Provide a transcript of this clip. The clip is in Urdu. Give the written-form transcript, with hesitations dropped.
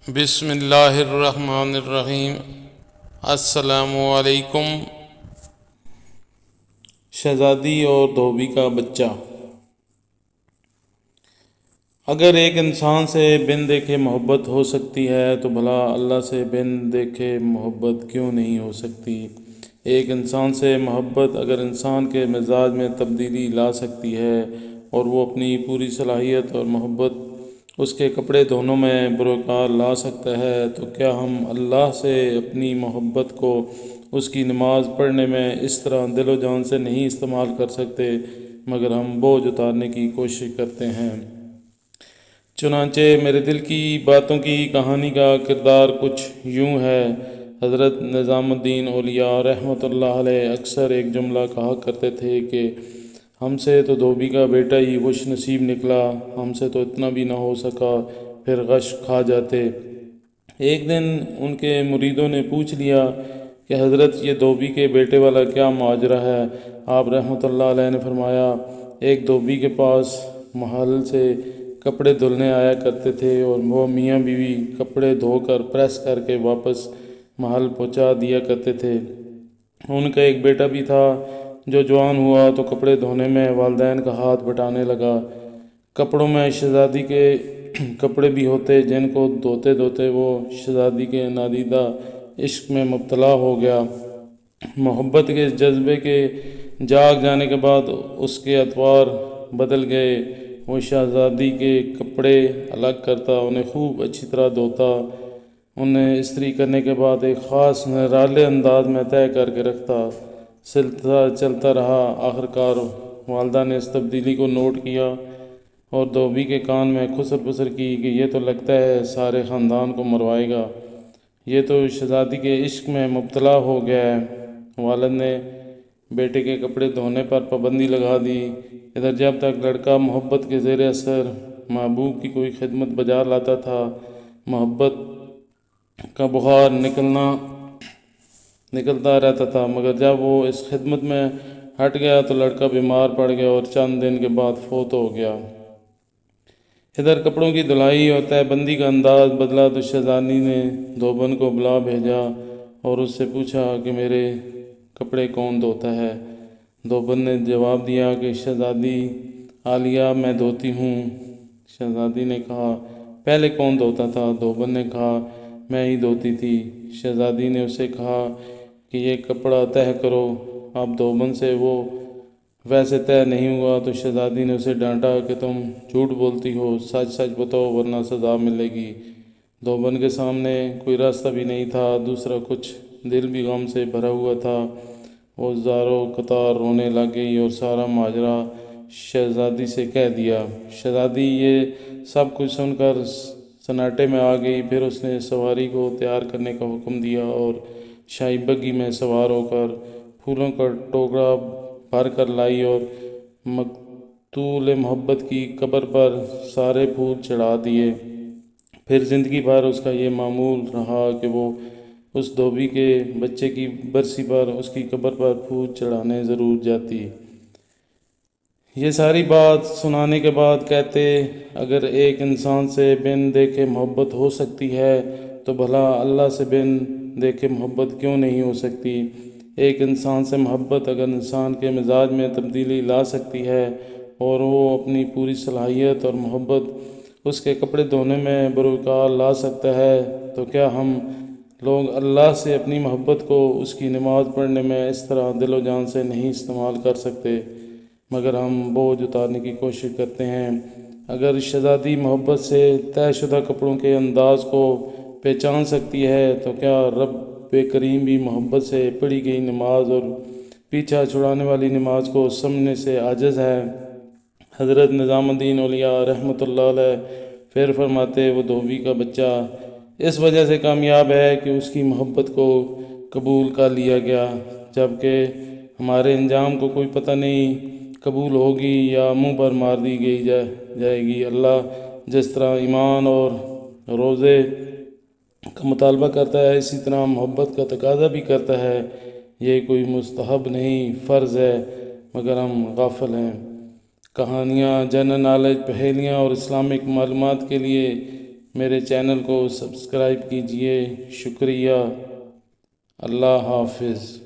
بسم اللہ الرحمن الرحیم۔ السلام علیکم۔ شہزادی اور دھوبی کا بچہ۔ اگر ایک انسان سے بن دیکھے محبت ہو سکتی ہے تو بھلا اللہ سے بن دیکھے محبت کیوں نہیں ہو سکتی؟ ایک انسان سے محبت اگر انسان کے مزاج میں تبدیلی لا سکتی ہے اور وہ اپنی پوری صلاحیت اور محبت اس کے کپڑے دھونے میں بروکار لا سکتا ہے تو کیا ہم اللہ سے اپنی محبت کو اس کی نماز پڑھنے میں اس طرح دل و جان سے نہیں استعمال کر سکتے مگر ہم بوجھ اتارنے کی کوشش کرتے ہیں؟ چنانچہ میرے دل کی باتوں کی کہانی کا کردار کچھ یوں ہے۔ حضرت نظام الدین اولیاء رحمۃ اللہ علیہ اکثر ایک جملہ کہا کرتے تھے کہ ہم سے تو دھوبی کا بیٹا ہی خوش نصیب نکلا، ہم سے تو اتنا بھی نہ ہو سکا، پھر غش کھا جاتے۔ ایک دن ان کے مریدوں نے پوچھ لیا کہ حضرت یہ دھوبی کے بیٹے والا کیا ماجرا ہے؟ آپ رحمۃ اللہ علیہ نے فرمایا، ایک دھوبی کے پاس محل سے کپڑے دھلنے آیا کرتے تھے اور وہ میاں بیوی کپڑے دھو کر پریس کر کے واپس محل پہنچا دیا کرتے تھے۔ ان کا ایک بیٹا بھی تھا جو جوان ہوا تو کپڑے دھونے میں والدین کا ہاتھ بٹانے لگا۔ کپڑوں میں شہزادی کے کپڑے بھی ہوتے جن کو دھوتے دھوتے وہ شہزادی کے نادیدہ عشق میں مبتلا ہو گیا۔ محبت کے جذبے کے جاگ جانے کے بعد اس کے اطوار بدل گئے۔ وہ شہزادی کے کپڑے الگ کرتا، انہیں خوب اچھی طرح دھوتا، انہیں استری کرنے کے بعد ایک خاص نرالے انداز میں طے کر کے رکھتا۔ سلسلہ چلتا رہا۔ آخرکار والدہ نے اس تبدیلی کو نوٹ کیا اور دھوبی کے کان میں خسر پسر کی کہ یہ تو لگتا ہے سارے خاندان کو مروائے گا، یہ تو شہزادی کے عشق میں مبتلا ہو گیا ہے۔ والد نے بیٹے کے کپڑے دھونے پر پابندی لگا دی۔ ادھر جب تک لڑکا محبت کے زیر اثر محبوب کی کوئی خدمت بجا لاتا تھا، محبت کا بخار نکلتا رہتا تھا، مگر جب وہ اس خدمت میں ہٹ گیا تو لڑکا بیمار پڑ گیا اور چند دن کے بعد فوت ہو گیا۔ ادھر کپڑوں کی دھلائی اور تہہ بندی کا انداز بدلا تو شہزادی نے دھوبن کو بلا بھیجا اور اس سے پوچھا کہ میرے کپڑے کون دھوتا ہے؟ دھوبن نے جواب دیا کہ شہزادی عالیہ میں دھوتی ہوں۔ شہزادی نے کہا پہلے کون دھوتا تھا؟ دھوبن نے کہا میں ہی دھوتی تھی۔ شہزادی نے اسے کہا کہ یہ کپڑا تہہ کرو۔ اب دھوبن سے وہ ویسے طے نہیں ہوا تو شہزادی نے اسے ڈانٹا کہ تم جھوٹ بولتی ہو، سچ سچ بتاؤ ورنہ سزا ملے گی۔ دھوبن کے سامنے کوئی راستہ بھی نہیں تھا، دوسرا کچھ دل بھی غم سے بھرا ہوا تھا۔ وہ زاروں قطار رونے لگ گئی اور سارا ماجرا شہزادی سے کہہ دیا۔ شہزادی یہ سب کچھ سن کر سناٹے میں آ گئی۔ پھر اس نے سواری کو تیار کرنے کا حکم دیا اور شاہی بگی میں سوار ہو کر پھولوں کا ٹوکرا بھر کر لائی اور مقتول محبت کی قبر پر سارے پھول چڑھا دیے۔ پھر زندگی بھر اس کا یہ معمول رہا کہ وہ اس دھوبی کے بچے کی برسی پر اس کی قبر پر پھول چڑھانے ضرور جاتی۔ یہ ساری بات سنانے کے بعد کہتے، اگر ایک انسان سے بن دیکھے محبت ہو سکتی ہے تو بھلا اللہ سے بن دیکھے محبت کیوں نہیں ہو سکتی؟ ایک انسان سے محبت اگر انسان کے مزاج میں تبدیلی لا سکتی ہے اور وہ اپنی پوری صلاحیت اور محبت اس کے کپڑے دھونے میں بروکار لا سکتا ہے تو کیا ہم لوگ اللہ سے اپنی محبت کو اس کی نماز پڑھنے میں اس طرح دل و جان سے نہیں استعمال کر سکتے مگر ہم بوجھ اتارنے کی کوشش کرتے ہیں؟ اگر شہزادی محبت سے طے شدہ کپڑوں کے انداز کو پہچان سکتی ہے تو کیا رب کریم بھی محبت سے پڑھی گئی نماز اور پیچھا چھڑانے والی نماز کو سمجھنے سے عاجز ہے؟ حضرت نظام الدین اولیاء رحمۃ اللہ علیہ پھر فرماتے، وہ دھوبی کا بچہ اس وجہ سے کامیاب ہے کہ اس کی محبت کو قبول کر لیا گیا، جبکہ ہمارے انجام کو کوئی پتہ نہیں قبول ہوگی یا منہ پر مار دی جائے گی۔ اللہ جس طرح ایمان اور روزے کا مطالبہ کرتا ہے اسی طرح محبت کا تقاضا بھی کرتا ہے۔ یہ کوئی مستحب نہیں، فرض ہے، مگر ہم غافل ہیں۔ کہانیاں، جنرل نالج، پہیلیاں اور اسلامک معلومات کے لیے میرے چینل کو سبسکرائب کیجئے۔ شکریہ۔ اللہ حافظ۔